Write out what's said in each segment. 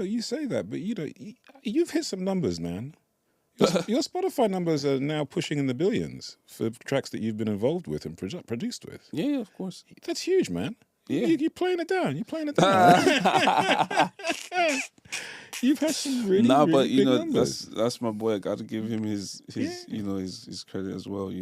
you say that, but you've hit some numbers, man. Your Spotify numbers are now pushing in the billions for tracks that you've been involved with and produced with. Yeah, of course. That's huge, man. Yeah. You're playing it down. You're playing it down. You've had some really, really but big numbers. that's my boy. I got to give him his his credit as well.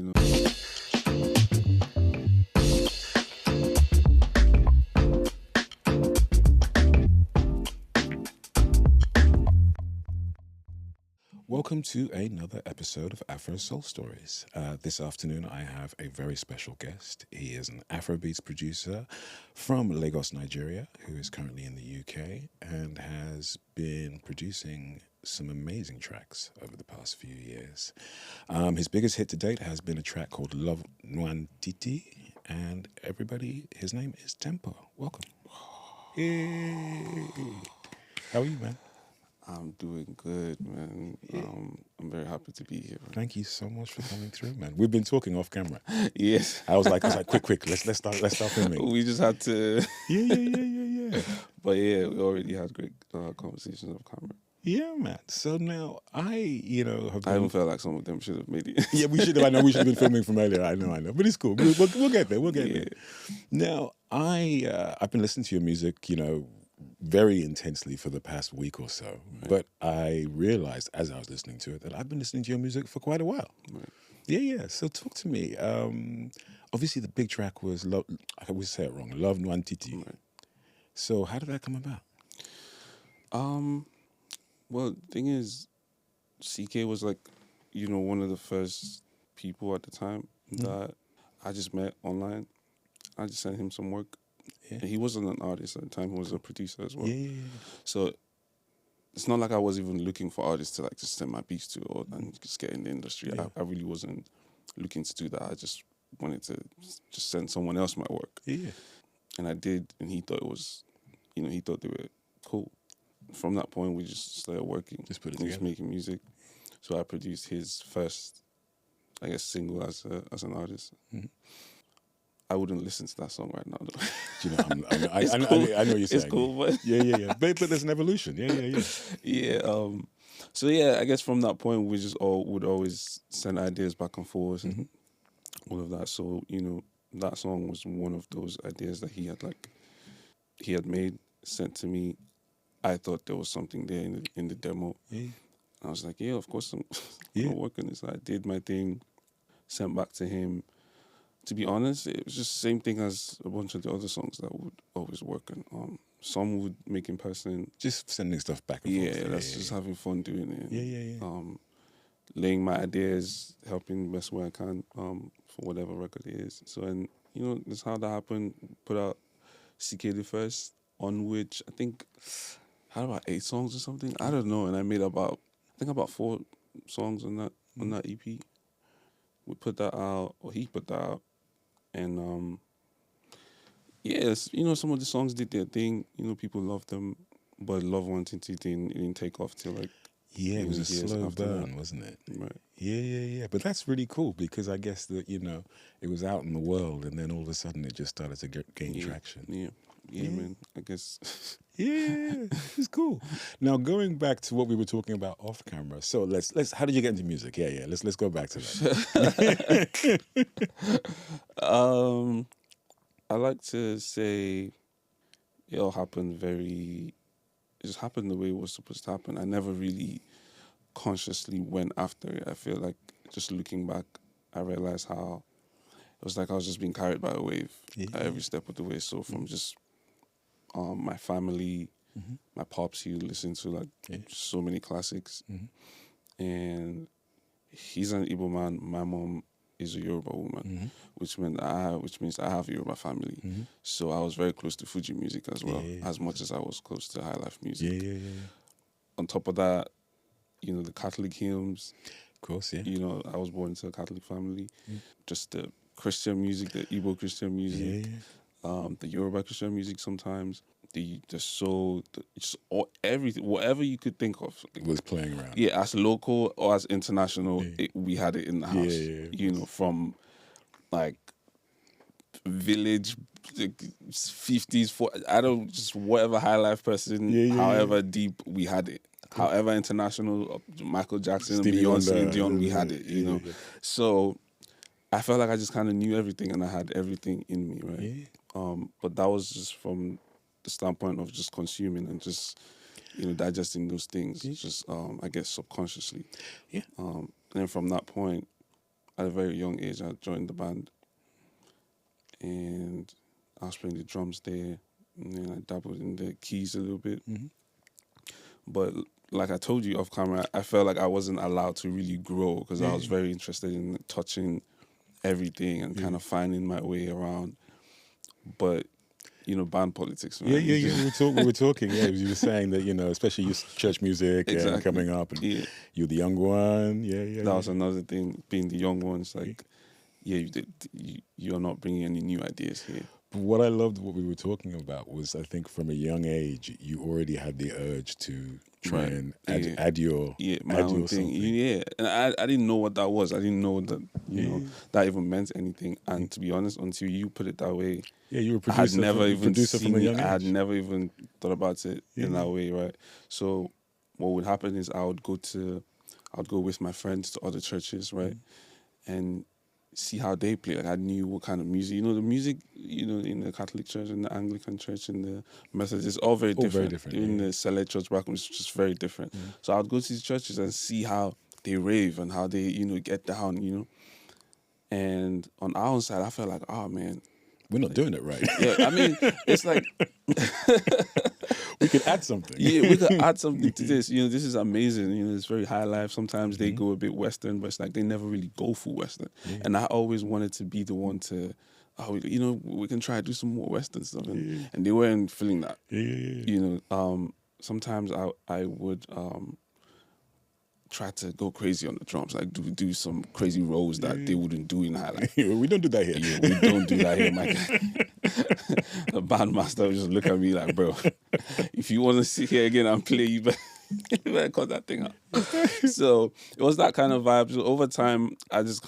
Welcome to another episode of Afro Soul Stories. This afternoon, I have a very special guest. He is an Afrobeats producer from Lagos, Nigeria, who is currently in the UK and has been producing some amazing tracks over the past few years. His biggest hit to date has been a track called Love Nwantiti, and everybody, his name is Tempoe. Welcome. Yay. How are you, man? I'm doing good, man. I'm very happy to be here. Thank you so much for coming through, man. We've been talking off camera. Yes. I was like, quick, let's start filming. We just had to. Yeah. But yeah, we already had great conversations off camera. Yeah, man. So now I haven't felt like some of them should have made it. Yeah, we should have. I know we should have been filming from earlier. I know. But it's cool. We'll get there. We'll get there. Now I've been listening to your music, very intensely for the past week or so. Right. But I realized as I was listening to it that I've been listening to your music for quite a while. Right. Yeah. So talk to me. Obviously, the big track was Love. I always say it wrong. Love Nwantiti. Right. So how did that come about? Well, the thing is, CK was like, one of the first people at the time that I just met online. I just sent him some work. Yeah. And he wasn't an artist at the time, he was a producer as well. Yeah. So it's not like I was even looking for artists to like just send my beats to and just get in the industry. Yeah. I really wasn't looking to do that. I just wanted to just send someone else my work. Yeah. And I did, and he thought it was, he thought they were cool. From that point, we just started working. Just put it together. Just making music. So I produced his first, I guess, single as an artist. Mm-hmm. I wouldn't listen to that song right now, though. I know what you're saying. It's cool, but... Yeah. But there's an evolution. Yeah. Yeah. So, yeah, I guess from that point, we just would always send ideas back and forth and all of that. So, that song was one of those ideas that he had made, sent to me. I thought there was something there in the demo. Yeah. I was like, yeah, of course I'm working this. I did my thing, sent back to him. To be honest, it was just the same thing as a bunch of the other songs that would always work. And some would make in person. Just sending stuff back and forth. Yeah, that's just having fun doing it. Yeah. Laying my ideas, helping the best way I can for whatever record it is. So, and, that's how that happened. Put out CK the First, on which I think I had about 8 songs or something. I don't know. And I made about 4 songs on that EP. We put that out, or he put that out. And, yes, some of the songs did their thing. People loved them. But Love Nwantiti didn't take off till like... Yeah, it was a slow burn, wasn't it? Right. Yeah. But that's really cool because I guess that, it was out in the world and then all of a sudden it just started to gain traction. Yeah, man, I guess. Yeah, it's cool. Now, going back to what we were talking about off camera. So let's how did you get into music? Yeah. Let's go back to that. I like to say it all happened it just happened the way it was supposed to happen. I never really consciously went after it. I feel like just looking back, I realized how it was like I was just being carried by a wave at every step of the way. So from just my family, my pops, he listened to so many classics. And he's an Igbo man. My mom is a Yoruba woman, which means I have a Yoruba family. So I was very close to Fuji music as well, as much as I was close to high life music. Yeah. On top of that, the Catholic hymns. Of course, yeah. I was born into a Catholic family. Just the Christian music, the Igbo Christian music, the Yoruba Christian music sometimes, the soul, everything, whatever you could think of. It was playing around. Yeah, as local or as international, we had it in the house. From like village 50s, 40s, I don't, just whatever high life person, however deep, we had it. Cool. However international, Michael Jackson, Stevie Beyonce, Wonder, and Dion, we had it, you know. So I felt like I just kind of knew everything and I had everything in me, right? Yeah. But that was just from the standpoint of just consuming and just, you know, digesting those things, just, I guess, subconsciously. Yeah. And then from that point, at a very young age, I joined the band. And I was playing the drums there. And then I dabbled in the keys a little bit. Mm-hmm. But like I told you off camera, I felt like I wasn't allowed to really grow because I was very interested in touching everything and kind of finding my way around. But, you know, band politics, man. Yeah. We were talking. Yeah, you were saying that, you know, especially your church music and coming up, and you're the young one. That was another thing, being the young ones. Like, you're not bringing any new ideas here. But what I loved, what we were talking about, was I think from a young age, you already had the urge to try and add your own thing. Something. Yeah, and I didn't know what that was. I didn't know that know that even meant anything. And to be honest, until you put it that way, you were a producer. I had never even seen it. I had never even thought about it in that way, right? So what would happen is I'd go with my friends to other churches, right, and see how they play. Like I knew what kind of music, you know, the music, you know, in the Catholic Church, in the Anglican Church, in the Methodist, it's all very different. Very different. Even the Select Church back home is just very different. So I'd go to these churches and see how they rave and how they, you know, get down, you know. And on our own side, I felt like, oh man, we're not doing it right. Yeah, I mean, it's like we could add something. Yeah, we could add something to this. You know, this is amazing. You know, it's very high life. Sometimes they go a bit Western, but it's like they never really go full Western. Yeah. And I always wanted to be the one to, you know, we can try to do some more Western stuff. And, and they weren't feeling that. You know, sometimes I would try to go crazy on the drums, like do some crazy rolls that they wouldn't do in high life. We don't do that here. Yeah, we don't do that here, Mike. The bandmaster would just look at me like, bro, if you want to sit here again and play, you better cut that thing out. So it was that kind of vibe. So over time, I was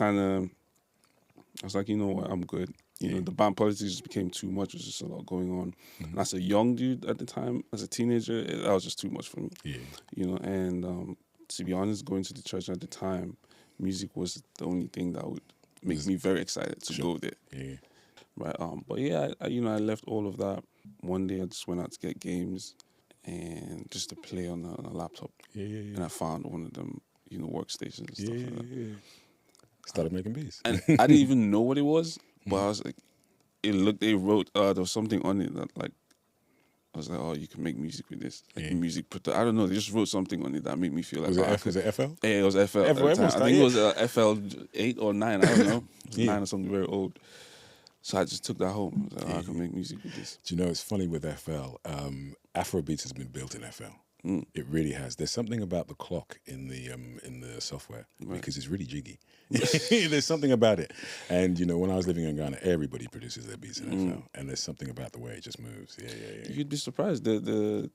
like, you know what, I'm good. You know, the band politics just became too much. There was just a lot going on. And as a young dude at the time, as a teenager, that was just too much for me. Yeah. You know, and to be honest, going to the church at the time, music was the only thing that would make me very excited to go there. Yeah. Right. But yeah, I left all of that. One day I just went out to get games and just to play on a laptop. Yeah. And I found one of them, you know, workstations and stuff like that. Yeah. Started making beats. And I didn't even know what it was, but I was like, they wrote, there was something on it that like, I was like, oh, you can make music with this. Like music, I don't know, they just wrote something on it that made me feel like... Was it FL? Yeah, it was FL. I think it was FL 8 or 9, I don't know. It was 9 or something very old. So I just took that home. I was like, I can make music with this. Do you know, it's funny with FL, Afrobeats has been built in FL. It really has. There's something about the clock in the software because it's really jiggy. There's something about it. And, you know, when I was living in Ghana, everybody produces their beats in FL. And there's something about the way it just moves. Yeah. You'd be surprised. The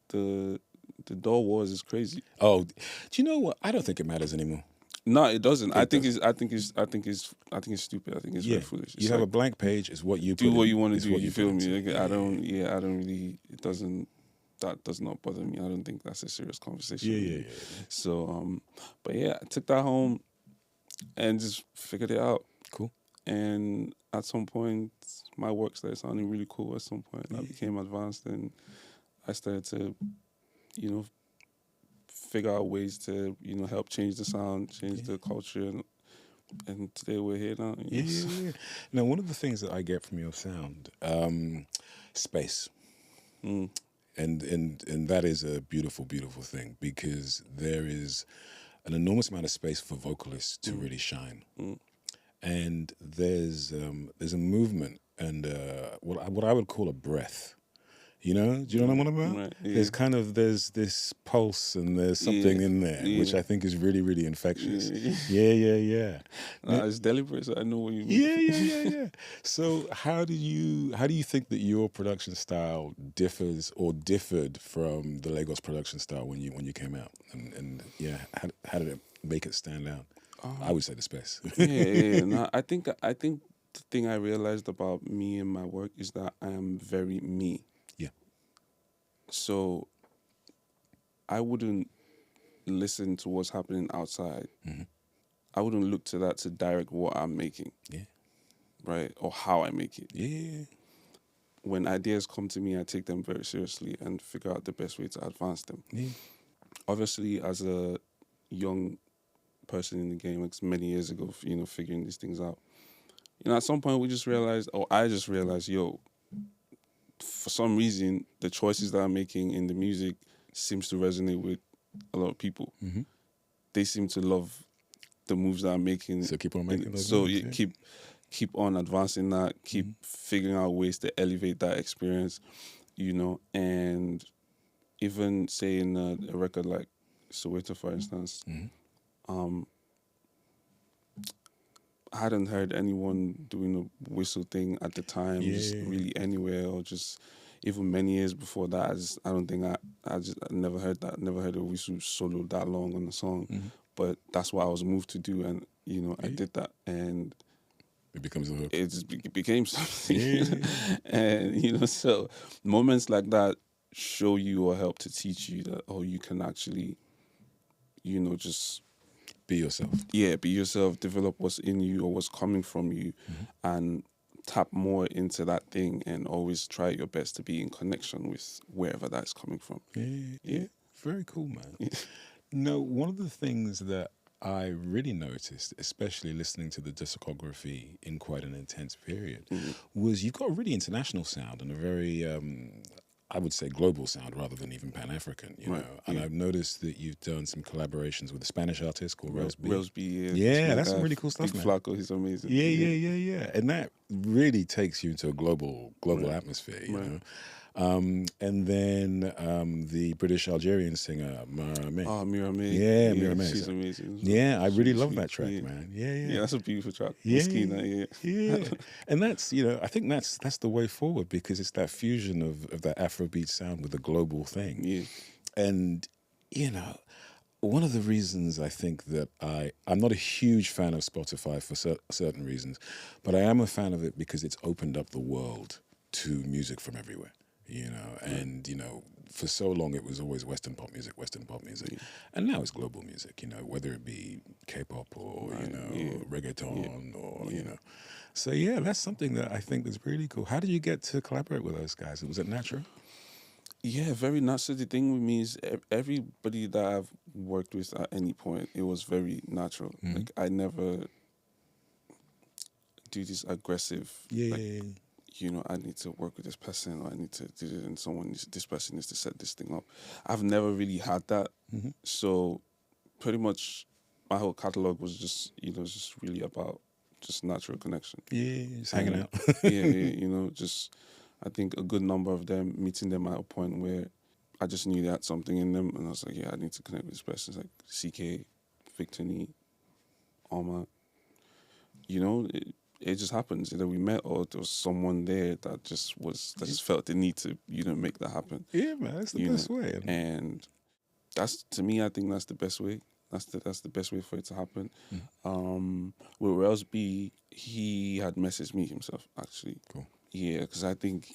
DAW wars is crazy. Oh, do you know what? I don't think it matters anymore. No, it doesn't. I think it's stupid. I think it's very foolish. You have a blank page. It's what you do. What you want to do. You feel me? I don't really. It doesn't. That does not bother me. I don't think that's a serious conversation. Yeah. So, but yeah, I took that home and just figured it out. Cool. And at some point, my work started sounding really cool. At some point, I became advanced and I started to, you know, figure out ways to, you know, help change the sound, change the culture, and today we're here now. Yeah. Now, one of the things that I get from your sound, space. And that is a beautiful, beautiful thing because there is an enormous amount of space for vocalists to really shine. And there's a movement and what I would call a breath. You know? Do you know what I'm on about? Right, yeah. There's this pulse and there's something in there, which I think is really, really infectious. Yeah. It's deliberate, so I know what you mean. Yeah. So how do you think that your production style differed from the Lagos production style when you came out? And how did it make it stand out? I would say the space. Yeah. No, I think the thing I realized about me and my work is that I am very me. Yeah. So I wouldn't listen to what's happening outside. Mm-hmm. I wouldn't look to that to direct what I'm making. Yeah. Right? Or how I make it. Yeah. When ideas come to me, I take them very seriously and figure out the best way to advance them. Yeah. Obviously, as a young person in the game, like many years ago, figuring these things out. At some point we just realized, or I just realized, for some reason, the choices that I'm making in the music seems to resonate with a lot of people. Mm-hmm. They seem to love the moves that I'm making. So keep on making those so moves. you Yeah. keep on advancing that, keep figuring out ways to elevate that experience, and even say in a record like Soweto, for instance, I hadn't heard anyone doing a whistle thing at the time, just really anywhere, or just even many years before that. I don't think I never heard that. Never heard a whistle solo that long on a song, but that's what I was moved to do, and I did that, and it becomes a hook. It just became something, Yeah. and so moments like that show you or help to teach you that you can actually, just Be yourself. Yeah, be yourself, develop what's in you or what's coming from you, and tap more into that thing, and always try your best to be in connection with wherever that's coming from. Yeah. Very cool, man. No, one of the things that I really noticed, especially listening to the discography in quite an intense period, was you've got a really international sound and a very, I would say, global sound rather than even Pan-African, you know. And I've noticed that you've done some collaborations with a Spanish artist called Rose B. Rose B, yeah, that's some really cool stuff, Big man. Flacco, he's amazing. Yeah. And that really takes you into a global atmosphere, you know. And then the British Algerian singer Mara May. Oh, Mira May. Yeah, Mira May. She's amazing. Yeah, I really love that track, man. Yeah, that's a beautiful track. Yeah. And that's, I think that's the way forward, because it's that fusion of that Afrobeat sound with the global thing. Yeah. And, one of the reasons I think that I'm not a huge fan of Spotify for certain reasons, but I am a fan of it because it's opened up the world to music from everywhere. And for so long it was always Western pop music, and now it's global music. Whether it be K-pop or reggaeton or So that's something that I think is really cool. How did you get to collaborate with those guys? Was it natural? Yeah, very natural. The thing with me is everybody that I've worked with at any point, it was very natural. Like I never do this aggressive. I need to work with this person, or I need to do it, and this person needs to set this thing up. I've never really had that. So pretty much my whole catalog was just, just really about just natural connection. Yeah, just hanging out. Just I think a good number of them, meeting them at a point where I just knew they had something in them, and I was like, I need to connect with this person. It's like CK, Victor Nee, Omah. It just happens. Either we met or there was someone there that just felt the need to, make that happen. Yeah, man, that's the best way. And that's, to me, I think that's the best way. That's the best way for it to happen. With Rose B, he had messaged me himself, actually. Cool. Yeah, because I think,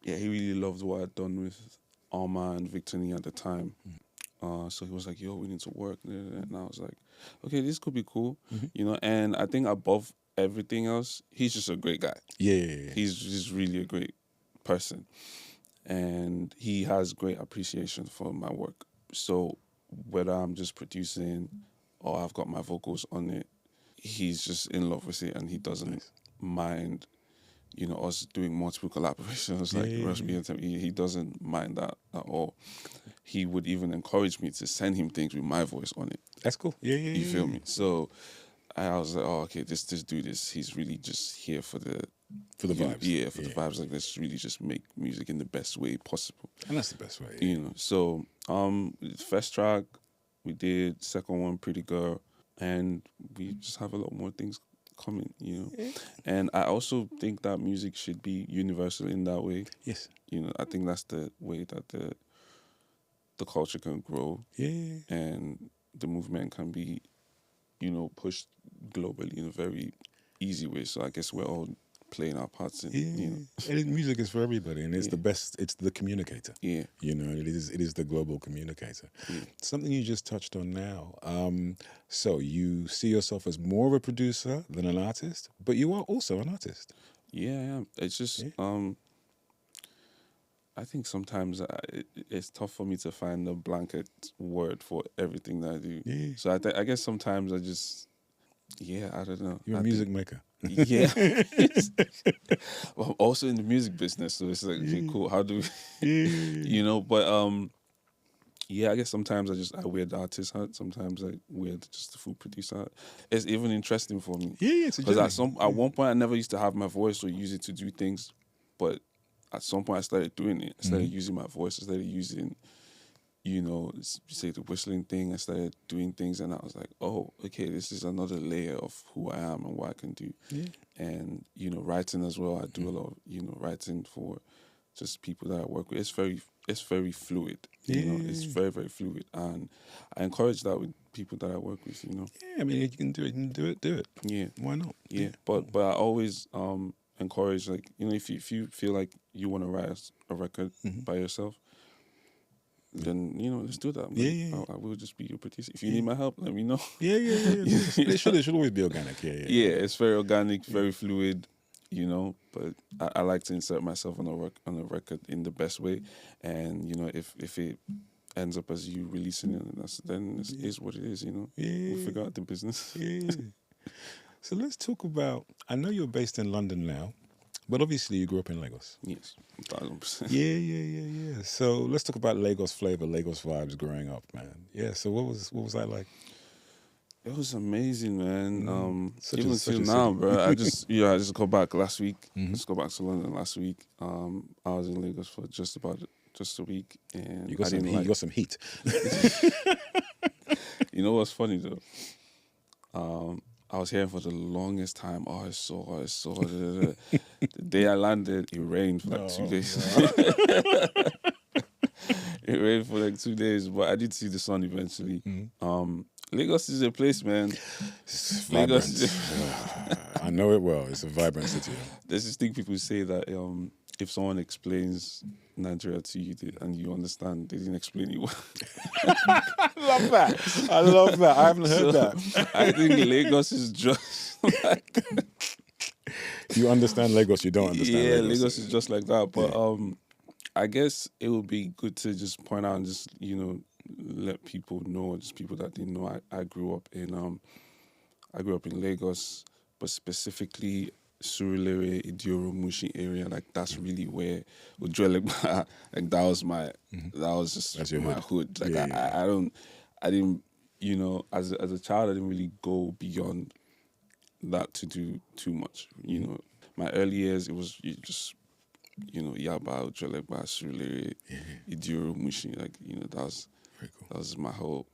he really loved what I'd done with Omah and Victor Nee at the time. So he was like, yo, we need to work. And I was like, okay, this could be cool. And I think above everything else, he's just a great guy. Yeah. He's just really a great person. And he has great appreciation for my work. So whether I'm just producing or I've got my vocals on it, he's just in love with it, and he doesn't mind, us doing multiple collaborations like Rush B and Tempoe. He doesn't mind that at all. He would even encourage me to send him things with my voice on it. That's cool. Yeah. You feel me? So I was like, okay, this dude he's really just here for the vibes. Yeah, for the vibes. Like, let's really just make music in the best way possible. And that's the best way. So first track we did, second one Pretty Girl, and we just have a lot more things coming, And I also think that music should be universal in that way. Yes. I think that's the way that the culture can grow. Yeah. And the movement can be, pushed globally in a very easy way. So I guess we're all playing our parts in, And music is for everybody, and it's Yeah. the best. It's the communicator. Yeah. You know, it is the global communicator. Yeah. Something you just touched on now. So you see yourself as more of a producer than an artist, but you are also an artist. Yeah, I am. It's just, I think sometimes it's tough for me to find a blanket word for everything that I do. Yeah. So I guess sometimes I just, I don't know. You're a music maker. Yeah. Well, I'm also in the music business, so it's like, okay, cool. How do we, but I guess sometimes I wear the artist hat. Sometimes I wear just the food producer hat. It's even interesting for me. Yeah, it's a Because journey. at one point I never used to have my voice or use it to do things, but at some point I started doing it. I started using my voice. I started using, say the whistling thing. I started doing things, and I was like, oh, okay, this is another layer of who I am and what I can do. Yeah. And writing as well. I do a lot of writing for just people that I work with. It's very fluid. It's very, very fluid, and I encourage that with people that I work with. Yeah, I mean, if you can do it, do it. Yeah, Why not? yeah. But I always encourage, like, if you feel like you want to write a record by yourself, then let's do that. I will just be your producer. If you need my help, let me know. Yeah. It should always be organic. Yeah. It's very organic, very fluid. But I like to insert myself on a record in the best way, and if it ends up as you releasing it, then it is what it is. We'll figure out the business. Yeah. So let's talk about. I know you're based in London now, but obviously you grew up in Lagos. Yes, 1000%. Yeah. So let's talk about Lagos flavor, Lagos vibes growing up, man. Yeah. So what was that like? It was amazing, man. Such Even a till city. now, bro. I just got back last week. Just got back to London last week. I was in Lagos for just a week, and You got some heat. You got some heat. You know what's funny though? I was here for the longest time. Oh, it's so hot. It's so hot. The day I landed, it rained for like 2 days. It rained for like 2 days, but I did see the sun eventually. Lagos is a place, man. It's Lagos. I know it well. It's a vibrant city. There's this thing people say that if someone explains Nigeria to you and you understand, they didn't explain it well. I love that. I haven't heard that. I think Lagos is just like... You understand Lagos, you don't understand Lagos. Yeah, Lagos is just like that. But I guess it would be good to just point out and just, let people know, just people that didn't know. I grew up in Lagos, but specifically Surulere, Idioro, Mushi area. Like that's really where Ujuelegba, like that was just my hood. Like I didn't, as a child, I didn't really go beyond that to do too much. My early years, it was just, Yaba, Ujuelegba, Surulere, Idioro, Mushi. Like that was. Very cool. That was my whole...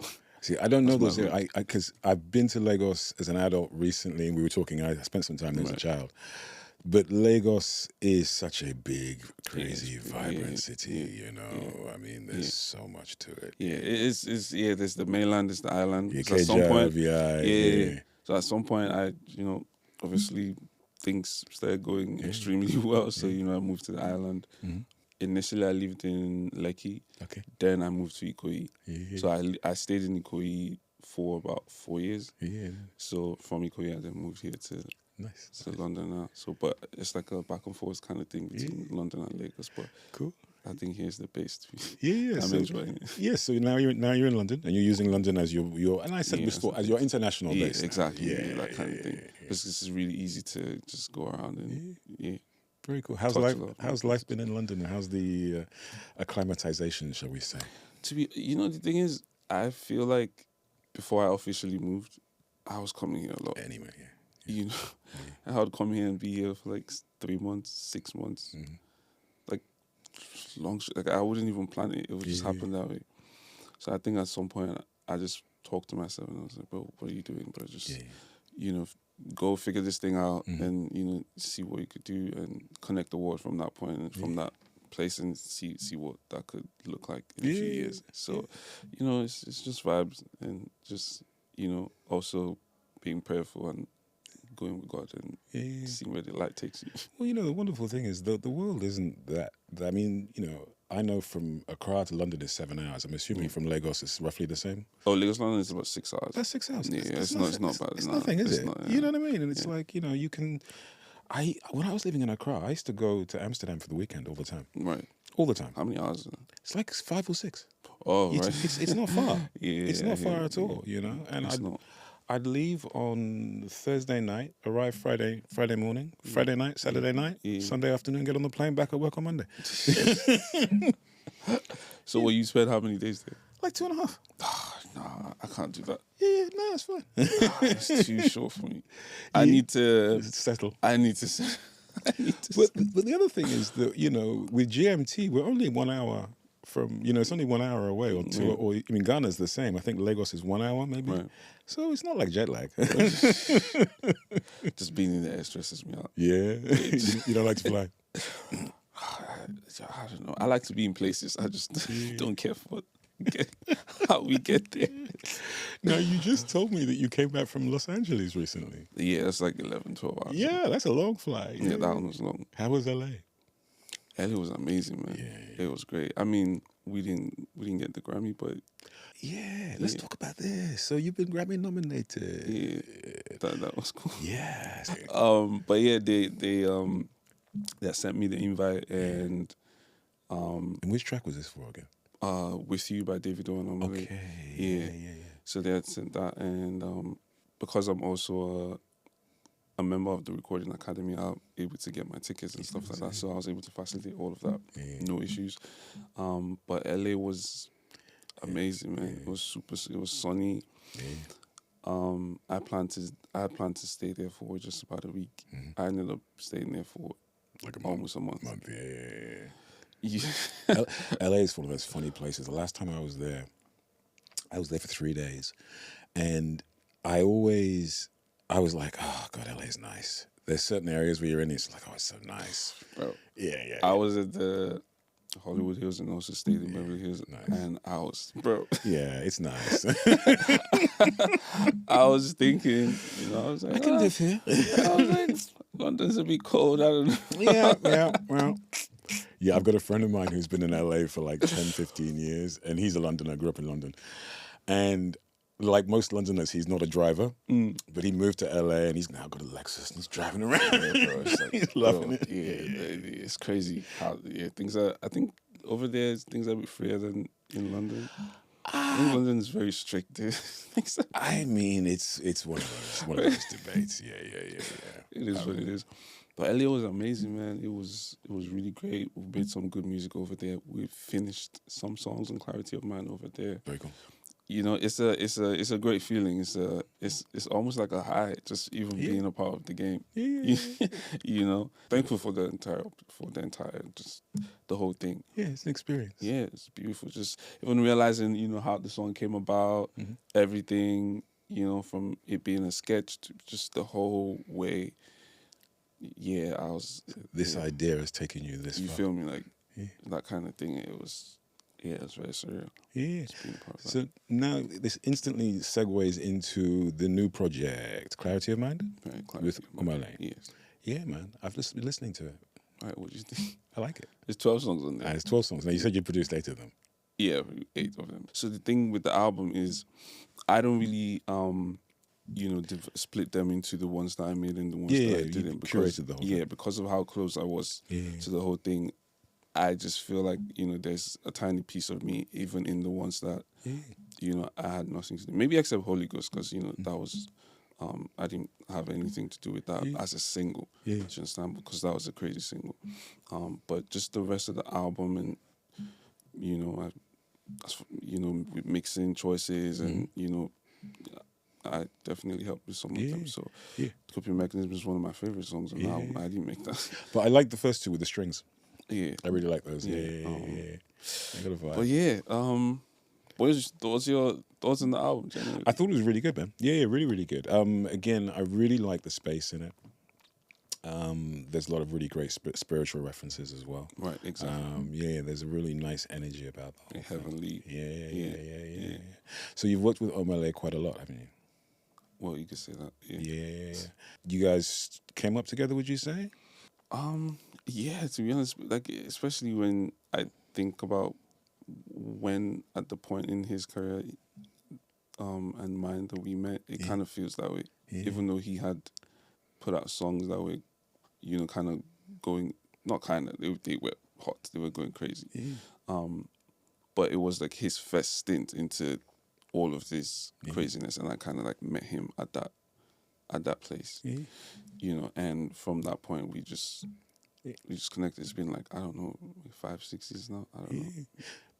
See, I don't know those. Because I've been to Lagos as an adult recently, and we were talking. I spent some time there as a child, but Lagos is such a big, crazy, vibrant city. I mean, there's so much to it. Yeah, it's there's the mainland, there's the island. Yeah, so at some point, yeah. So at some point, I obviously things started going extremely well. So I moved to the island. Initially, I lived in Lekki. Okay. Then I moved to Ikoyi. Yeah. So I stayed in Ikoyi for about 4 years. Yeah. So from Ikoyi, I then moved here to London now. So, but it's like a back and forth kind of thing between London and Lagos. But cool. I think here's the base. Yeah. I'm enjoying it. Yeah. So now you're in London, and you're using London as your and I said before as your international base. Exactly. That kind of thing. Because this is really easy to just go around and Very cool. How's life been in London? How's the acclimatization, shall we say? The thing is, I feel like before I officially moved, I was coming here a lot. Anyway, I would come here and be here for like 3 months, 6 months, like long. Like I wouldn't even plan it; it would just happen that way. So I think at some point I just talked to myself and I was like, "Bro, what are you doing, bro? Just go figure this thing out and see what you could do and connect the world from that point and from that place and see what that could look like in a few years." So it's just vibes and just also being prayerful and going with God and Yeah. seeing where the light takes you. Well, you know, the wonderful thing is the world isn't that. I mean, you know, I know from Accra to London is 7 hours. I'm assuming from Lagos it's roughly the same. Oh, Lagos London is about 6 hours. That's 6 hours. Yeah, It's it's not bad. It's No, nothing, is it's it? not, You yeah. know what I mean? And it's like, you know, you can. When I was living in Accra, I used to go to Amsterdam for the weekend all the time. Right. All the time. How many hours? It's like 5 or 6. Oh, It's, right. it's not far. Yeah, It's not far yeah, at all, you know. And It's not. I'd leave on Thursday night, arrive Friday morning, Friday night, Saturday night, Yeah. Sunday afternoon, get on the plane back at work on Monday. So, will you spend how many days there? Like 2.5. Nah, I can't do that. Yeah, no, it's fine. It's too short for me. I need to Settle. I need to. But the other thing is that, you know, with GMT, we're only 1 hour from, you know, it's only 1 hour away or two. Or I mean, Ghana's the same. I think Lagos is 1 hour maybe. Right. So it's not like jet lag. Just being in the air stresses me out. Yeah. You don't like to fly. I don't know. I like to be in places. I just don't care for how we get there. Now, you just told me that you came back from Los Angeles recently. Yeah, that's like 11, 12 hours. Yeah, that's a long flight. Yeah, that one was long. How was LA? LA was amazing, man. Yeah. It was great. I mean, we didn't get the Grammy, but Yeah, let's talk about this. So you've been Grammy nominated. yeah, that was cool. Yes. But yeah, they sent me the invite, and And which track was this for again? With You by David and Omah Lay. Okay. Yeah. Yeah. So they had sent that, and because I'm also a member of the Recording Academy, I'm able to get my tickets and stuff like that. So I was able to facilitate all of that, no issues. But LA was amazing, man. It was super. It was sunny. Yeah. I had planned to stay there for just about a week. I ended up staying there for Like almost a month. Yeah. Yeah. LA is one of those funny places. The last time I was there for 3 days, and I was like, oh God, LA is nice. There's certain areas where you're in, it's like, oh, it's so nice. Bro, Yeah. I was at the Hollywood Hills and also stayed in Beverly Hills, and I was, bro. Yeah, it's nice. I was thinking, I was like, I can live here. I was like, London's a bit cold. I don't know. Well. Yeah, I've got a friend of mine who's been in LA for like 10, 15 years, and he's a Londoner, grew up in London. And like most Londoners, he's not a driver, but he moved to LA and he's now got a Lexus and he's driving around. Yeah, bro, it's like, he's loving it. Yeah, it's crazy how things are. I think over there things are a bit freer than in London. I think London's very strict. Dude. I mean, it's one of those debates. Yeah. It is what it is. But LA was amazing, man. It was really great. We made some good music over there. We finished some songs on Clarity of Mind over there. Very cool. It's a great feeling. It's almost like a high, just even being a part of the game. Yeah. Thankful for the entire just the whole thing. Yeah, it's an experience. Yeah, it's beautiful. Just even realizing, how the song came about, everything, from it being a sketch to just the whole way. Yeah, I was. This idea has taken you this You far. feel me? Like that kind of thing. It was very surreal. Yeah. Just being a part of that. So now this instantly segues into the new project, Clarity of Mind, Right, with Omah Lay. Yes. Yeah, man. I've been listening to it. All right, what do you think? I like it. There's 12 songs on there. It's 12 songs. Now, you said you produced 8 of them. Yeah, 8 of them. So the thing with the album is I don't really, split them into the ones that I made and the ones that I didn't. Because, curated the whole thing. Because of how close I was to the whole thing, I just feel like, there's a tiny piece of me, even in the ones that, I had nothing to do. Maybe except Holy Ghost, because, that was, I didn't have anything to do with that as a single. Do you understand? Because that was a crazy single. But just the rest of the album and, with mixing choices and, I definitely helped with some of them. So Coping Mechanism is one of my favorite songs on the album. I didn't make that. But I like the first 2 with the strings. Yeah. I really like those. Yeah. I got a vibe. But yeah, what's your thoughts on the album, generally? I thought it was really good, man. Yeah, really, really good. Again, I really like the space in it. There's a lot of really great spiritual references as well. Right, exactly. There's a really nice energy about the whole Heavenly. thing. Yeah. So you've worked with Omah Lay quite a lot, haven't you? Well, you could say that. Yeah. Yeah. You guys came up together, would you say? Yeah. To be honest, like especially when I think about when at the point in his career, and mine that we met, it kind of feels that way. Yeah. Even though he had put out songs that were, kind of going, not kind of, they were hot, they were going crazy. Yeah. But it was like his first stint into all of this craziness, and I kind of like met him at that place, and from that point we just connected. It's been like, I don't know, 5-6 years now. I don't know.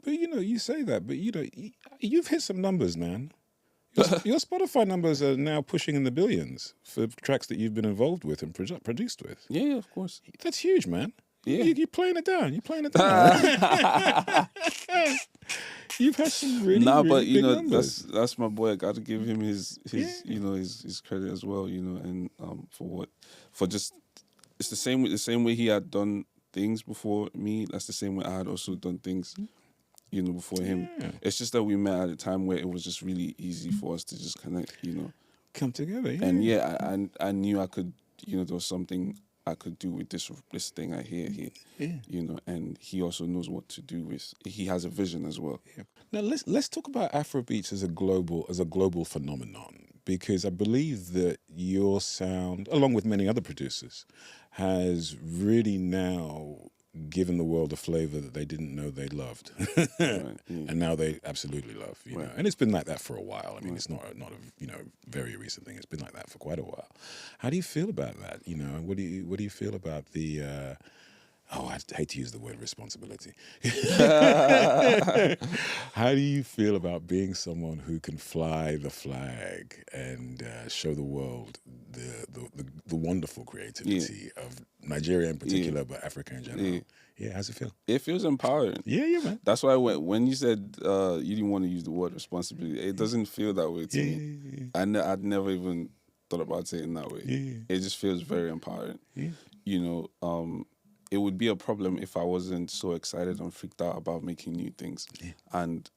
But you say that, but you've hit some numbers, man. Your Spotify numbers are now pushing in the billions for tracks that you've been involved with and produced with. Yeah, of course. That's huge, man. Yeah. You're playing it down. You're playing it down. You've had some really, really big numbers. that's my boy. I got to give him his his credit as well. And for just, it's the same way he had done things before me. That's the same way I had also done things, before him. Yeah. It's just that we met at a time where it was just really easy for us to just connect. Come together. Yeah. And I knew I could. There was something I could do with this thing I hear here. Yeah. And he also knows what to do with. He has a vision as well. Yeah. Now let's talk about Afrobeats as a global phenomenon, because I believe that your sound, along with many other producers, has really now given the world a flavor that they didn't know they loved, Right, yeah. and now they absolutely love. You know, and it's been like that for a while. I mean, it's not a very recent thing. It's been like that for quite a while. How do you feel about that? What do you feel about the? I hate to use the word responsibility. How do you feel about being someone who can fly the flag and show the world the wonderful creativity of Nigeria in particular, but Africa in general? Yeah, how's it feel? It feels empowering. Yeah, man. That's why when you said you didn't want to use the word responsibility, it doesn't feel that way to me. I'd never even thought about saying that way. It just feels very empowering. It would be a problem if I wasn't so excited and freaked out about making new things. And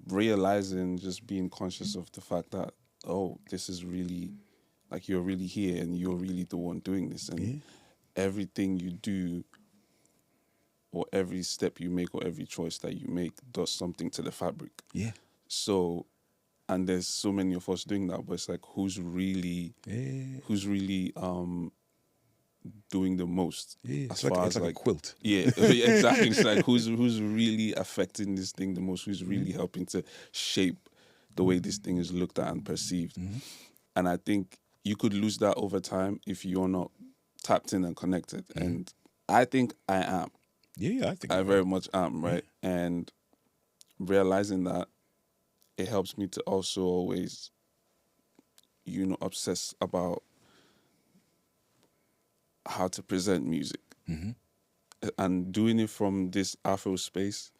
realizing, just being conscious of the fact that, this is really, like, you're really here and you're really the one doing this. And everything you do, or every step you make, or every choice that you make does something to the fabric. So, and there's so many of us doing that, but it's like, who's really doing the most? It's like a quilt. Yeah, exactly. It's like who's really affecting this thing the most? Who's really helping to shape the way this thing is looked at and perceived? And I think you could lose that over time if you're not tapped in and connected. And I think I am. Yeah, I think I very much am, right? And realizing that, it helps me to also always, obsess about how to present music. And doing it from this Afro space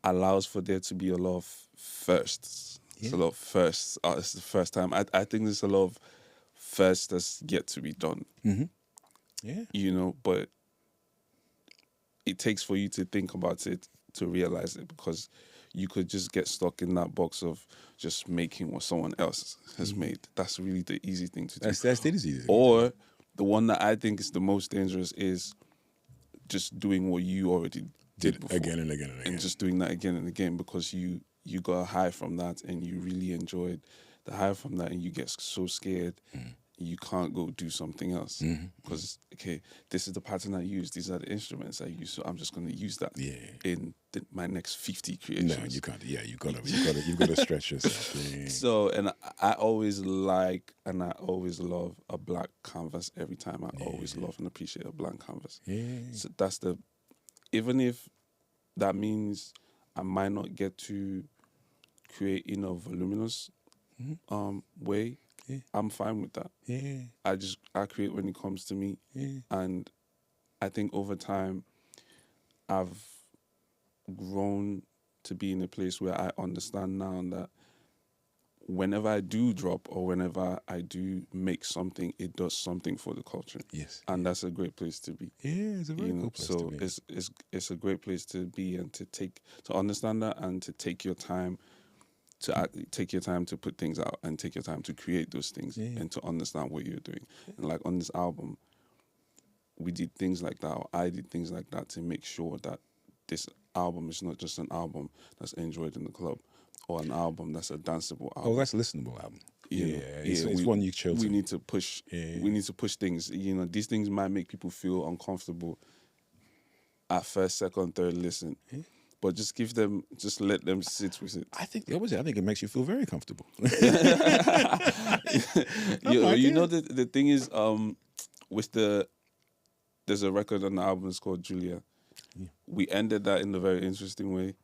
allows for there to be a lot of firsts. It's a lot of firsts. It's the first time. I think there's a lot of firsts that's yet to be done. But it takes for you to think about it to realize it, because you could just get stuck in that box of just making what someone else has made. That's really the easy thing to do. That's the easy thing. Or the one that I think is the most dangerous is just doing what you already did before. Again and again and again. And just doing that again and again, because you got a high from that and you really enjoyed the high from that, and you get so scared you can't go do something else. Because, this is the pattern I use, these are the instruments I use, so I'm just going to use that in my next 50 creations. No, you can't. Yeah, you've got to stretch yourself. So, and I always like and I always love a blank canvas every time. I always love and appreciate a blank canvas. So that's even if that means I might not get to create in a voluminous way, I'm fine with that. I create when it comes to me. And I think over time I've grown to be in a place where I understand now that whenever I do drop or whenever I do make something, it does something for the culture. And that's a great place to be. It's a very cool place to be. So it's a great place to be, and to understand that and to take your time to take your time to put things out and take your time to create those things and to understand what you're doing. And like on this album, we did things like that, or I did things like that to make sure that this album is not just an album that's enjoyed in the club or an album that's a danceable album. Oh, that's a listenable album. It's we, one you chill to. We need to push. We need to push things. You know, these things might make people feel uncomfortable at first, second, third listen, but just let them sit with it. I think the opposite. I think it makes you feel very comfortable. You know, the thing is, there's a record on the album. It's called Julia. Yeah. We ended that in a very interesting way.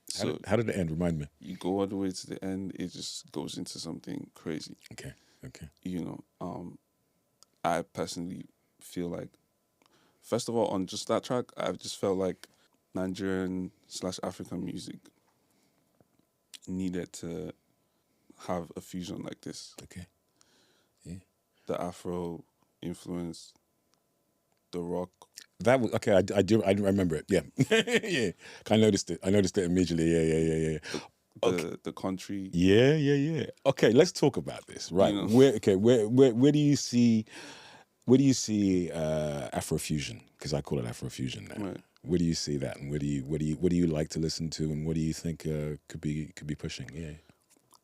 So how did it end? Remind me. You go all the way to the end. It just goes into something crazy. Okay. You know, I personally feel like, first of all, on just that track, I've just felt like Nigerian / African music needed to have a fusion like this. Okay. Yeah. The Afro influence, the rock. That was okay. I remember it. Yeah, yeah. I noticed it. Immediately. Yeah. The country. Yeah. Okay, let's talk about this. Right. You know. Where do you see Afrofusion? Because I call it Afrofusion now. Right. Where do you see that, and what do you like to listen to, and what do you think could be pushing? Yeah.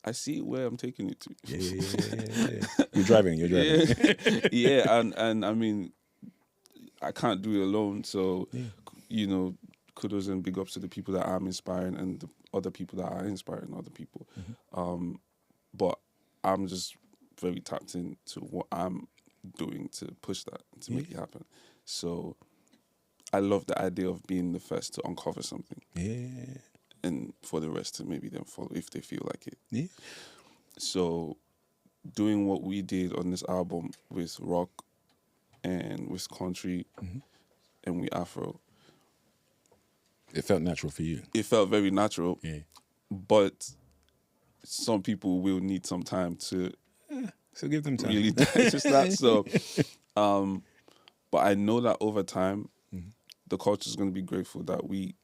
I see where I'm taking it to. Yeah. You're driving. Yeah, and I mean, I can't do it alone. So, you know, kudos and big ups to the people that I'm inspiring and the other people that are inspiring other people. Mm-hmm. But I'm just very tapped into what I'm doing to push that, to make it happen. So I love the idea of being the first to uncover something. Yeah. And for the rest to maybe then follow if they feel like it. Yeah. So doing what we did on this album with rock and with country and with Afro. It felt natural for you. It felt very natural. Yeah. But some people will need some time to so give them time. Really digest that. So but I know that over time the culture is going to be grateful that we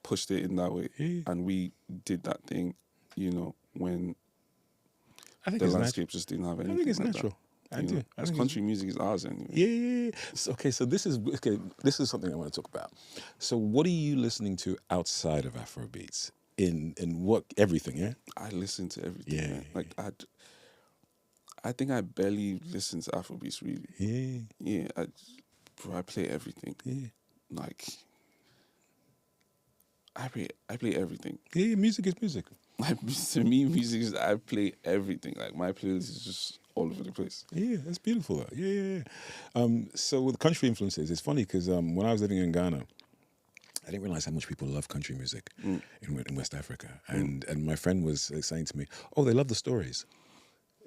pushed it in that way and we did that thing, you know, when I think the landscape just didn't have anything. I think it's like natural. That. I do. Because country music is ours anyway. Yeah. So, so this is something I want to talk about. So what are you listening to outside of Afrobeats? In what, everything, yeah? I listen to everything. Yeah. Man. Like I think I barely listen to Afrobeats really. Yeah. Yeah. I play everything. Yeah. Like I play everything. Yeah, music is music. To me, music is, I play everything. Like my playlist is just all over the place. Yeah, that's beautiful. Though. Yeah. So with country influences, it's funny because when I was living in Ghana, I didn't realize how much people love country music in West Africa. And my friend was saying to me, "Oh, they love the stories."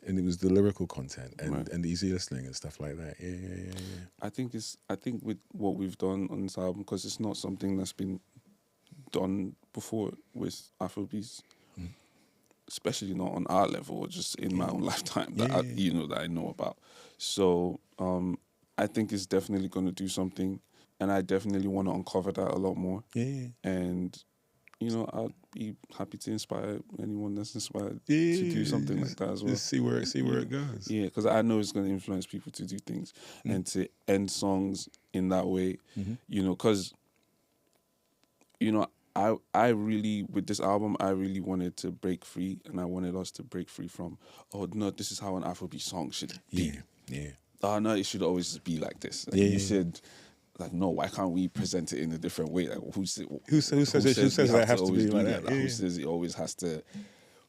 And it was the lyrical content and the easy listening and stuff like that. Yeah. I think with what we've done on this album, because it's not something that's been done before with Afrobeats, especially not on our level or just in my own lifetime that I know about. So I think it's definitely going to do something, and I definitely want to uncover that a lot more. Yeah. And you know, I'd be happy to inspire anyone that's inspired to do something like that as well. See where it goes. Yeah, because I know it's going to influence people to do things and to end songs in that way. You know, because you know, I really, with this album, I really wanted to break free, and I wanted us to break free from, oh no, this is how an Afrobeat song should be. Yeah. Oh no, it should always be like this. Like, you said, like, no, why can't we present it in a different way? Like, who says it has to be like that? Like, who says it always has to?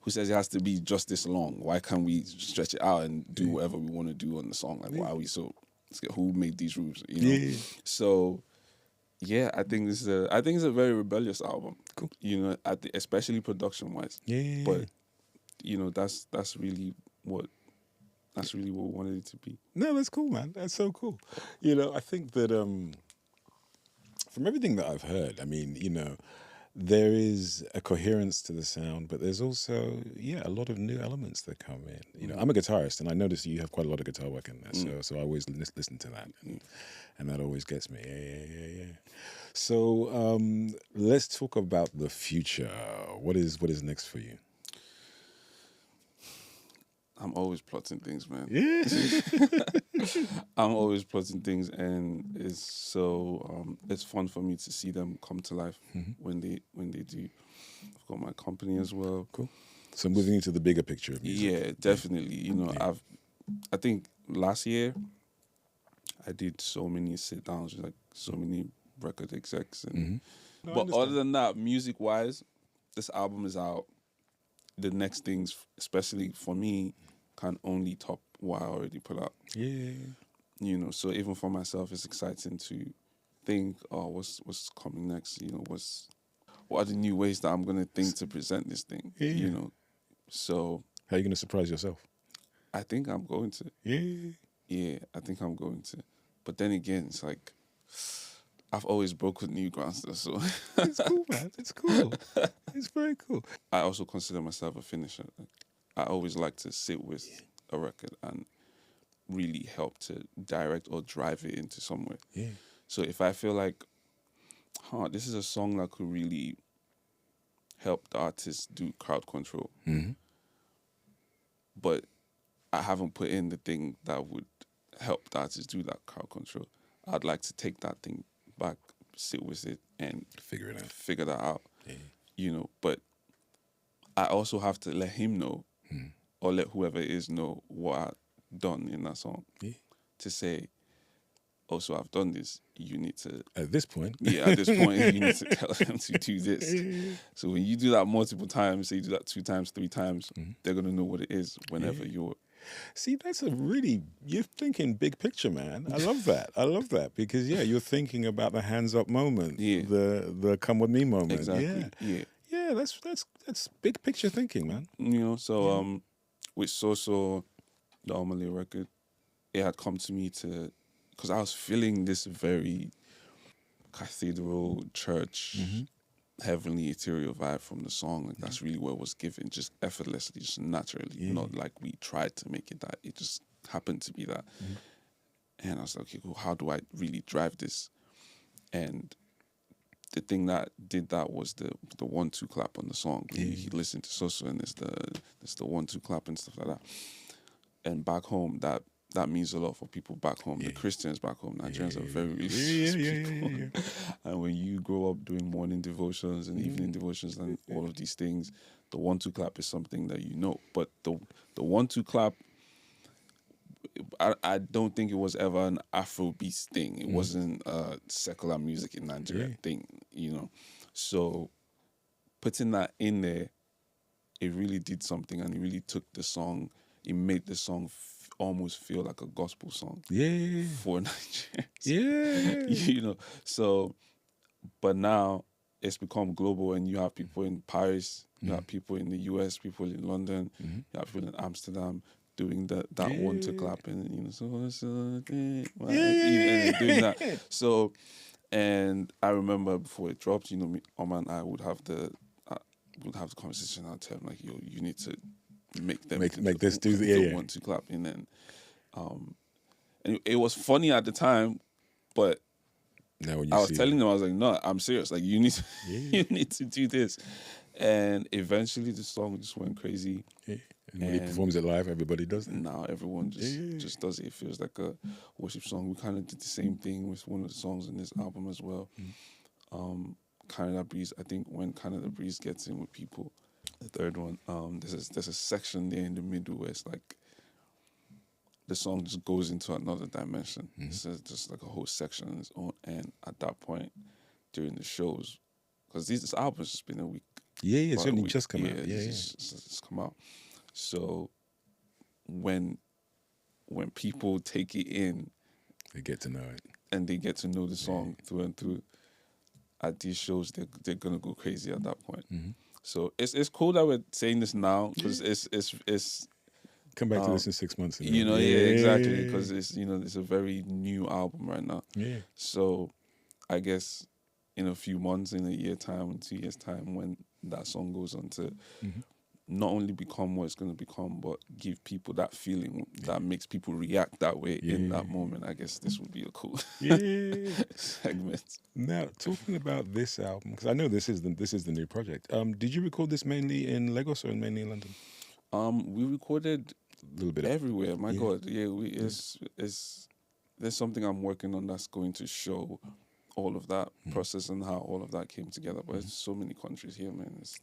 Who says it has to be just this long? Why can't we stretch it out and do whatever we want to do on the song? Like, why are we so? Who made these rules? You know. Yeah. So, yeah, I think it's a very rebellious album. Cool. You know, especially production wise. Yeah. But you know, that's really what we wanted it to be. No, that's cool, man. That's so cool. You know, I think that from everything that I've heard, I mean, you know, there is a coherence to the sound, but there's also, a lot of new elements that come in. You know, I'm a guitarist, and I notice you have quite a lot of guitar work in there, so I always listen to that, and that always gets me. Yeah. So let's talk about the future. What is next for you? I'm always plotting things, man. Yeah. I'm always plotting things, and it's fun for me to see them come to life when they do. I've got my company as well. Cool. So moving into the bigger picture of music. Yeah, definitely. You know, Yeah. I think last year I did so many sit downs with like so many record execs, and No, I but understand. other than that, music wise, this album is out. The next things, especially for me, can only top what I already put out. Yeah. You know, so even for myself, it's exciting to think, oh, what's coming next? You know, what are the new ways that I'm gonna think to present this thing? Yeah. You know, so How are you going to surprise yourself? I think I'm going to. Yeah. Yeah, I think I'm going to. But then again, it's like I've always broken new grounds, though, so It's cool, man. It's cool. It's very cool. I also consider myself a finisher. I always like to sit with a record and really help to direct or drive it into somewhere. Yeah. So if I feel like, this is a song that could really help the artist do crowd control, but I haven't put in the thing that would help the artist do that crowd control, I'd like to take that thing back, sit with it, and Figure it out. figure that out. Yeah. You know, but I also have to let him know, or let whoever it is know what I've done in that song. Yeah. To say, also I've done this. You need to. At this point. Yeah, at this point, you need to tell them to do this. So when you do that multiple times, say you do that 2 times, 3 times, they're gonna know what it is whenever you're. See, you're thinking big picture, man. I love that. I love that because, you're thinking about the hands up moment, the come with me moment. Exactly. Yeah. Yeah, that's big picture thinking, man. You know, so with So, the Omah Lay record, it had come to me because I was feeling this very cathedral church, heavenly ethereal vibe from the song. Like that's really what was given, just effortlessly, just naturally, not like we tried to make it that. It just happened to be that. And I was like, okay, cool, how do I really drive this? And the thing that did that was the 1-2 clap on the song. He listened to So and it's the 1-2 clap and stuff like that. And back home, that means a lot for people back home. The Christians back home, Nigerians are very religious people. And when you grow up doing morning devotions and evening devotions and all of these things, the 1-2 clap is something that you know. But the 1-2 clap, I don't think it was ever an Afrobeats thing. It wasn't a secular music in Nigeria thing, you know. So putting that in there, it really did something, and it really took the song. It made the song almost feel like a gospel song. Yeah. For Nigerians. Yeah. You know. So, but now it's become global, and you have people in Paris, you have people in the US, people in London, you have people in Amsterdam doing that 1-2 clap, and you know, and doing that. So, and I remember before it dropped, you know, Omah and I would have the conversation. I'd tell him like, yo, you need to make them make this do the 1-2 clap, and then, and it was funny at the time, but now when you I was telling them, I was like, no, I'm serious. Like you need to, you need to do this. And eventually the song just went crazy. Yeah. And when he performs it live, everybody does it. Now everyone just does it. It feels like a worship song. We kind of did the same thing with one of the songs in this album as well. Canada Breeze. I think when Canada Breeze gets in with people, the third one, there's a section there in the middle where it's like the song just goes into another dimension. It's just like a whole section on its own. And at that point, during the shows, because this album's just been a week. Yeah, it's only just come out. It's come out. So when people take it in, they get to know it, and they get to know the song through and through. At these shows, they're gonna go crazy at that point. So it's cool that we're saying this now, because it's come back to this in 6 months. You know, exactly, because it's a very new album right now. Yeah. So I guess in a few months, in a year time, in 2 years time, when that song goes on to not only become what it's going to become, but give people that feeling that makes people react that way in that moment, I guess this would be a cool segment. Now, talking about this album, because I know this is the new project. Did you record this mainly in Lagos or mainly in London? We recorded little bit of everywhere. My God, it's there's something I'm working on that's going to show all of that process and how all of that came together. But it's so many countries here, man. It's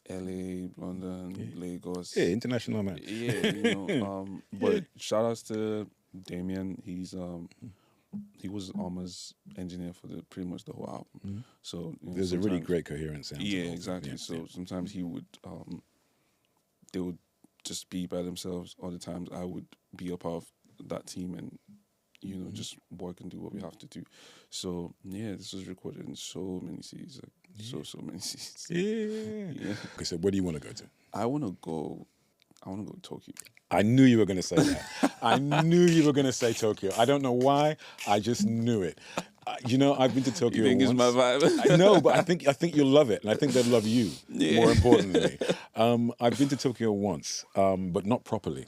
LA, London, Lagos. Yeah, international, man. Yeah, but shout outs to Damien. He was Omah's engineer for pretty much the whole album. So there's a really great coherent sound. Yeah, exactly. So sometimes he would they would just be by themselves. Other times I would be a part of that team and just work and do what we have to do. So yeah, this was recorded in so many cities, so many cities. Yeah. Okay, so where do you want to go to? I want to go to Tokyo. I knew you were going to say that. I knew you were going to say Tokyo. I don't know why. I just knew it. I've been to Tokyo. You think once. It's my vibe? I know, but I think you'll love it, and I think they'll love you. Yeah. More importantly, I've been to Tokyo once, but not properly.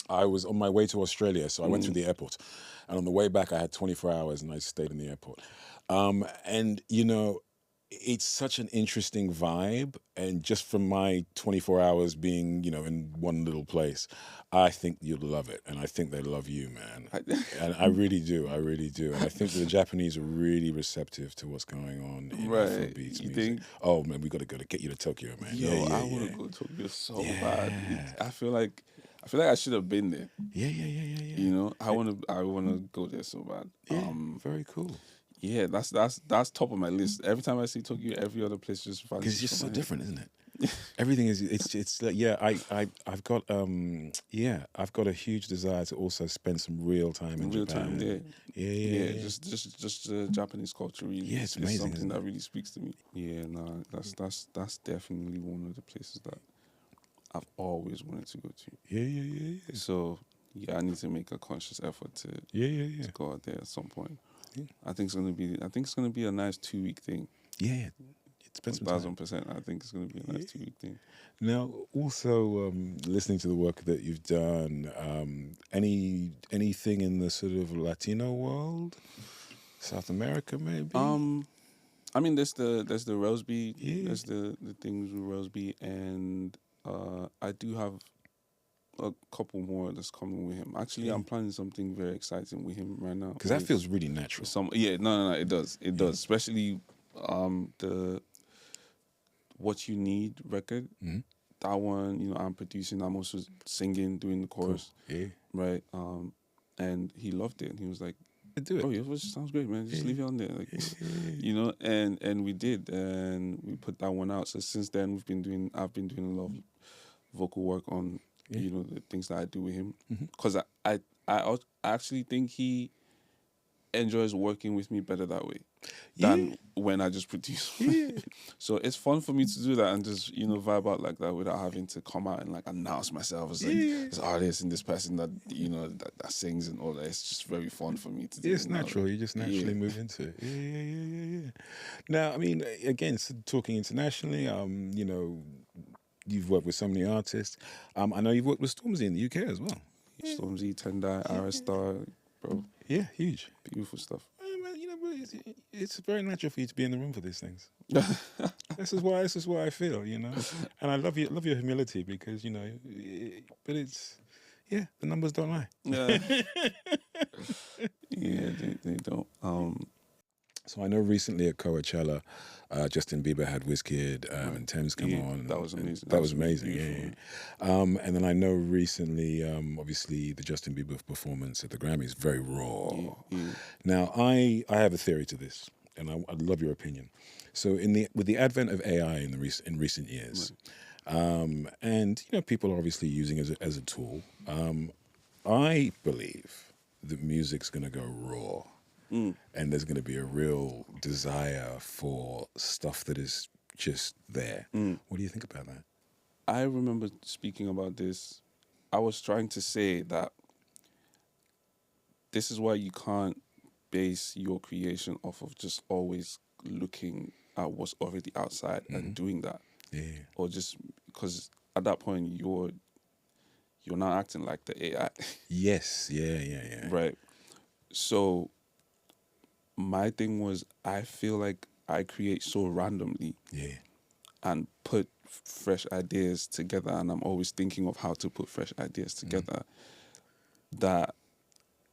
I was on my way to Australia, so I went through the airport, and on the way back, I had 24 hours, and I stayed in the airport. And it's such an interesting vibe, and just from my 24 hours being, in one little place, I think you'd love it, and I think they love you, man. And I really do, and I think the Japanese are really receptive to what's going on in Afrobeats music. Think? Oh man, we got to get you to Tokyo, man. Yo, I want to go to Tokyo so bad. I feel like I should have been there. Yeah. I want to go there so bad. Yeah, very cool. Yeah, that's top of my list. Every time I see Tokyo, every other place just because it's just so different, isn't it? Everything is. It's like I've got a huge desire to also spend some real time in Japan. Yeah. Just the Japanese culture really. Yeah, it's amazing. Something that really speaks to me. Yeah, no, that's definitely one of the places that I've always wanted to go to. Yeah. So I need to make a conscious effort to go out there at some point. Yeah. I think it's gonna be a nice 2-week thing. Yeah, it's 1,000%. I think it's gonna be a nice 2-week thing. Now, also listening to the work that you've done, anything in the sort of Latino world, South America, maybe. I mean, there's the Roseby. Yeah. There's the things with Roseby, and I do have a couple more that's coming with him. Actually, I'm planning something very exciting with him right now. Because that feels really natural. No, it does. It does. Especially the What You Need record. Mm-hmm. That one, I'm producing. I'm also singing, doing the chorus. Cool. Yeah. Right. And he loved it. And he was like, do it. Oh, your voice sounds great, man. Just leave it on there. Like, and we did. And we put that one out. So since then, I've been doing a lot of vocal work on the things that I do with him, because I actually think he enjoys working with me better that way than when I just produce. So it's fun for me to do that and just vibe out like that without having to come out and like announce myself as like this artist and this person that that sings and all that. It's just very fun for me to do. It's natural. You just naturally move into it. Yeah. Now, I mean, again, talking internationally, you've worked with so many artists. I know you've worked with Stormzy in the UK as well. Stormzy, Tendai, R-Star, bro. Yeah, huge. Beautiful stuff. It's very natural for you to be in the room for these things. This is why I feel, and I love your humility because but it's the numbers don't lie. They don't. So I know recently at Coachella, Justin Bieber had Wizkid and Thames come on. That was amazing. That was amazing. And then I know recently, obviously, the Justin Bieber performance at the Grammys, very raw. Now, I have a theory to this, and I'd love your opinion. So with the advent of AI in recent years, and people are obviously using it as a tool, I believe that music's going to go raw. And there's going to be a real desire for stuff that is just there. What do you think about that? I remember speaking about this. I was trying to say that this is why you can't base your creation off of just always looking at what's already outside and doing that. Yeah. Or just because at that point you're not acting like the AI. Yes. Yeah. Right. So my thing was, I feel like I create so randomly and put fresh ideas together, and I'm always thinking of how to put fresh ideas together, that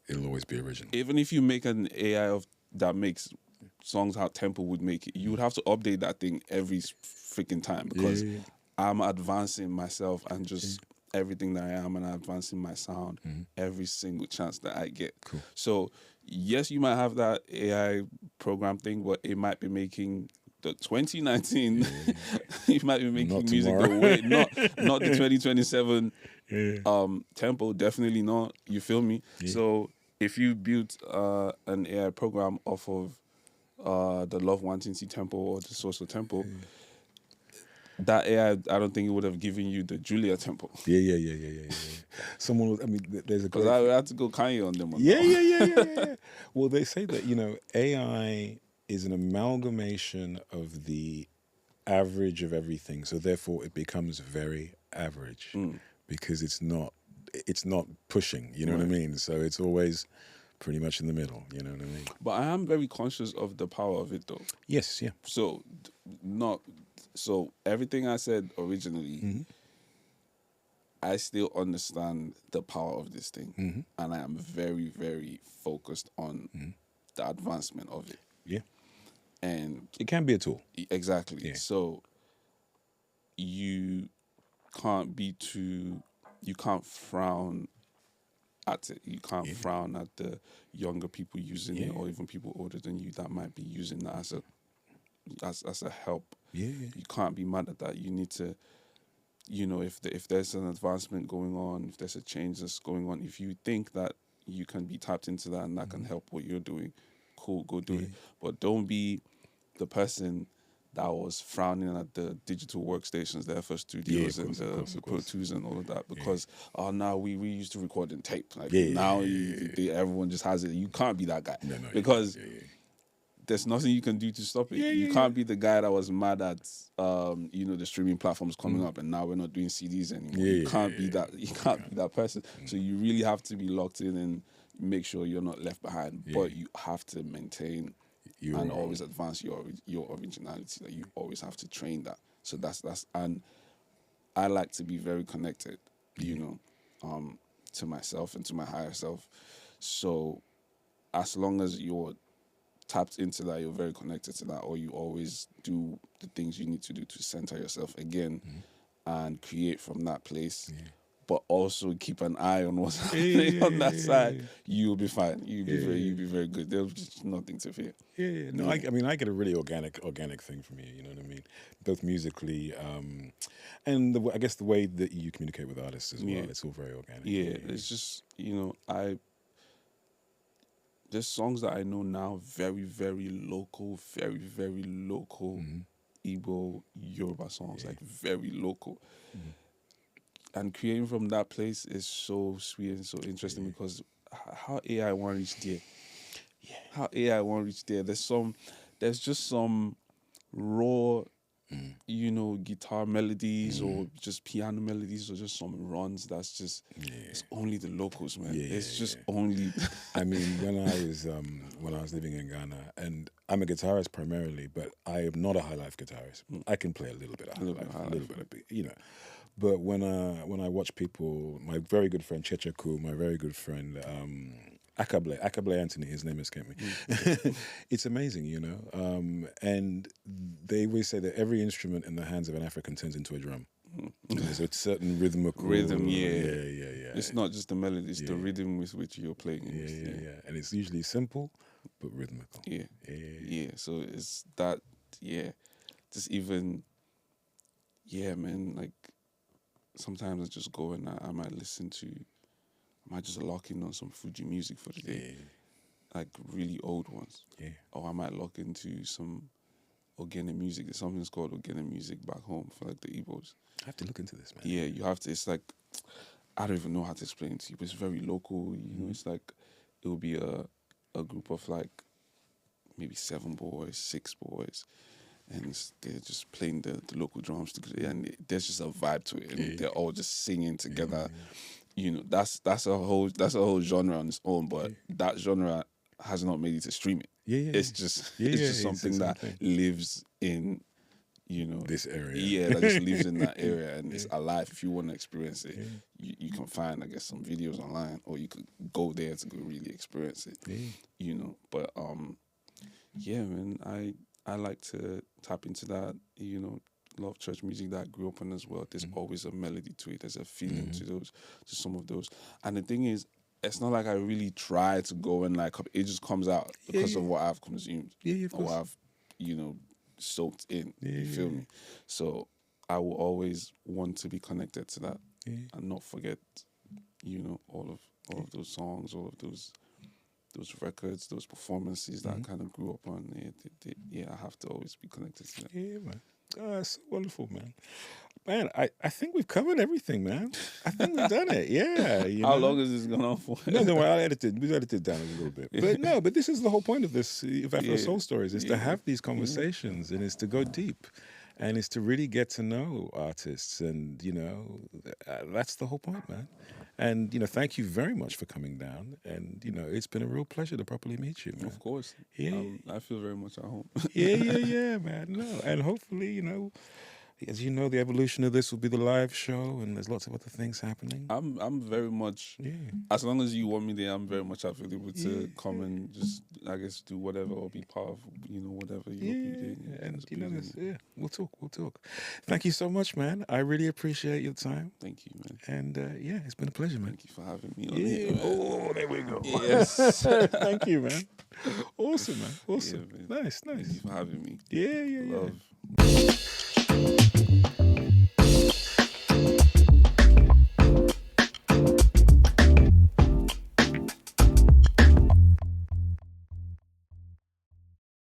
It'll always be original. even if you make an AI that makes songs how Tempoe would make it, you would have to update that thing every freaking time, because I'm advancing myself and just everything that I am, and I'm advancing my sound every single chance that I get. Cool. So yes, you might have that AI program thing, but it might be making the 2019. You might be making Not music tomorrow. the way, not the 2027 Tempo. Definitely not. You feel me? So if you built an AI program off of the Nwantiti Tempo or the source of Tempo, that AI, I don't think it would have given you the Julia Tempo. Yeah. Someone was, I mean, there's a Because great... I had to go Kanye on them. Yeah. Well, they say that, AI is an amalgamation of the average of everything. So therefore it becomes very average because it's not pushing, you know what I mean? So it's always pretty much in the middle, you know what I mean? But I am very conscious of the power of it, though. Yes, yeah. So, everything I said originally, I still understand the power of this thing, and I am very, very focused on the advancement of it. Yeah. And it can be a tool. Exactly. Yeah. So you can't frown at it. You can't frown at the younger people using it, or even people older than you that might be using that as a help. Yeah. You can't be mad at that. You need to, if there's an advancement going on, if there's a change that's going on, if you think that you can be tapped into that and that can help what you're doing, cool, go do it. But don't be the person that was frowning at the digital workstations there for studios and the Pro Tools and all of that, because now we used to record in tape. Everyone just has it. You can't be that guy, because there's nothing you can do to stop it. You can't be the guy that was mad at the streaming platforms coming up and now we're not doing CDs anymore. You can't be that. You can't be that person. So you really have to be locked in and make sure you're not left behind. But you have to maintain and always advance your originality. Like, you always have to train that. So that's and I like to be very connected, to myself and to my higher self. So as long as you're tapped into that, you're very connected to that, or you always do the things you need to do to center yourself again and create from that place. But also keep an eye on what's happening on that side. You'll be fine. You'll be very good. There's just nothing to fear. No, I mean, I get a really organic thing from you. You know what I mean? Both musically, and I guess the way that you communicate with artists as well. It's all very organic. It's just there's songs that I know now, very very local, very very local, Igbo, Yoruba songs, like very local. And creating from that place is so sweet and so interesting, because how AI won't reach there. How AI won't reach there. There's just some raw, guitar melodies or just piano melodies or just some runs that's just, it's only the locals, man. It's just only... I mean, when I was living in Ghana, and I'm a guitarist primarily, but I am not a high life guitarist. I can play a little bit of high life, But when I watch people, my very good friend Chechaku, my very good friend Akable Anthony, his name escaped me. It's amazing, and they always say that every instrument in the hands of an African turns into a drum. There's a certain rhythm. It's not just the melody; it's the rhythm with which you're playing. And it's usually simple but rhythmical. So it's that. Just even. Man. Like, sometimes I just go and I might just lock in on some Fuji music for the day, like really old ones. Or I might lock into some Ogene music. There's something called Ogene music back home for like the Igbos. I have to look into this, man. Yeah, you have to. It's like, I don't even know how to explain it to you, but it's very local. It's like, it will be a group of like maybe 7 boys, 6 boys, and they're just playing the local drums together, and there's just a vibe to it, and they're all just singing together. That's a whole genre on its own, but that genre has not made it to streaming. It's just something that lives in this area. Yeah, that just lives in that area and it's alive. If you want to experience it, you can find, I guess, some videos online, or you could go there to go really experience it. But yeah, man, I like to tap into that. A lot of church music that I grew up on as well. There's always a melody to it. There's a feeling to some of those. And the thing is, it's not like I really try to go and like, it just comes out because of what I've consumed. Yeah, of course. Or I've, soaked in. You feel me? So I will always want to be connected to that and not forget, all of those songs, all of those records, those performances that I kind of grew up on. I have to always be connected to that. Yeah, man. Oh, that's wonderful, man. Man, I think we've covered everything, man. I think we've done it. Yeah. How long is this going on for? No, we've edited down a little bit. But this is the whole point of this, of Afro Soul Stories, is to have these conversations and it's to go deep. And it's to really get to know artists, and that's the whole point, man. And thank you very much for coming down. And it's been a real pleasure to properly meet you, man. Of course, I feel very much at home. yeah, man. No, and hopefully, as the evolution of this will be the live show, and there's lots of other things happening. I'm very much, as long as you want me there, I'm very much available to come and just, I guess, do whatever or be part of, whatever you're doing. And we'll talk. Thank you so much, man. I really appreciate your time. Thank you, man. And it's been a pleasure, man. Thank you for having me on here. Oh, there we go. Yes. Thank you, man. Awesome, man. Awesome. Yeah, man. Nice. Thank you for having me. Yeah. Love.